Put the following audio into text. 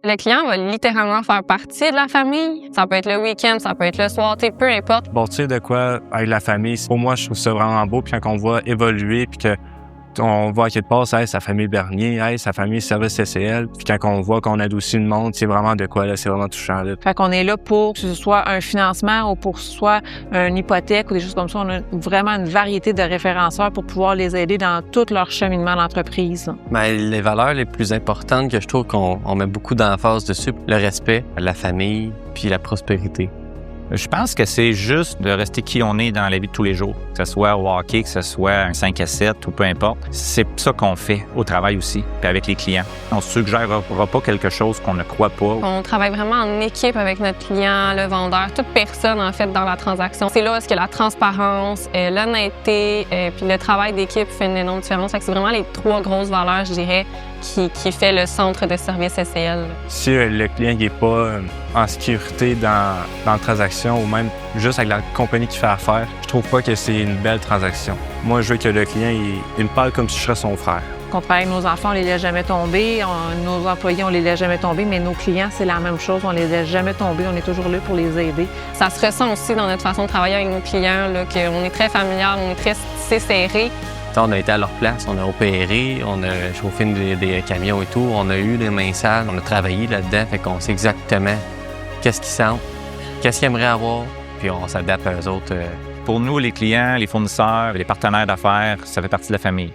Le client va littéralement faire partie de la famille. Ça peut être le week-end, ça peut être le soir, peu importe. Bâtir de quoi avec la famille, pour moi, je trouve ça vraiment beau. Puis quand on voit évoluer, puis qu'on voit à quelque part, sa famille Bernier, sa famille Service CCL. Puis quand on voit qu'on adoucit le monde, c'est vraiment de quoi, là, c'est vraiment touchant. Là. Fait qu'on est là pour que ce soit un financement ou pour que ce soit une hypothèque ou des choses comme ça. On a vraiment une variété de référenceurs pour pouvoir les aider dans tout leur cheminement d'entreprise. Bien, les valeurs les plus importantes que je trouve qu'on met beaucoup d'emphase dessus, le respect, la famille, puis la prospérité. Je pense que c'est juste de rester qui on est dans la vie de tous les jours, que ce soit au hockey, que ce soit un 5 à 7 ou peu importe. C'est ça qu'on fait au travail aussi, puis avec les clients. On ne suggérera pas quelque chose qu'on ne croit pas. On travaille vraiment en équipe avec notre client, le vendeur, toute personne en fait dans la transaction. C'est là où est-ce que la transparence, l'honnêteté, puis le travail d'équipe fait une énorme différence. Fait que c'est vraiment les 3 grosses valeurs, je dirais, qui fait le centre de service SCL. Si le client n'est pas en sécurité dans la transaction ou même juste avec la compagnie qui fait affaire, je trouve pas que c'est une belle transaction. Moi, je veux que le client il me parle comme si je serais son frère. Quand on travaille avec nos enfants, on les laisse jamais tomber. Nos employés, on les laisse jamais tomber. Mais nos clients, c'est la même chose. On les laisse jamais tomber. On est toujours là pour les aider. Ça se ressent aussi dans notre façon de travailler avec nos clients, là, qu'on est très familial, on est très serré. On a été à leur place, on a opéré, on a chauffé des camions et tout, on a eu des mains sales, on a travaillé là-dedans, fait qu'on sait exactement qu'est-ce qu'ils sentent, qu'est-ce qu'ils aimeraient avoir, puis on s'adapte à eux autres. Pour nous, les clients, les fournisseurs, les partenaires d'affaires, ça fait partie de la famille.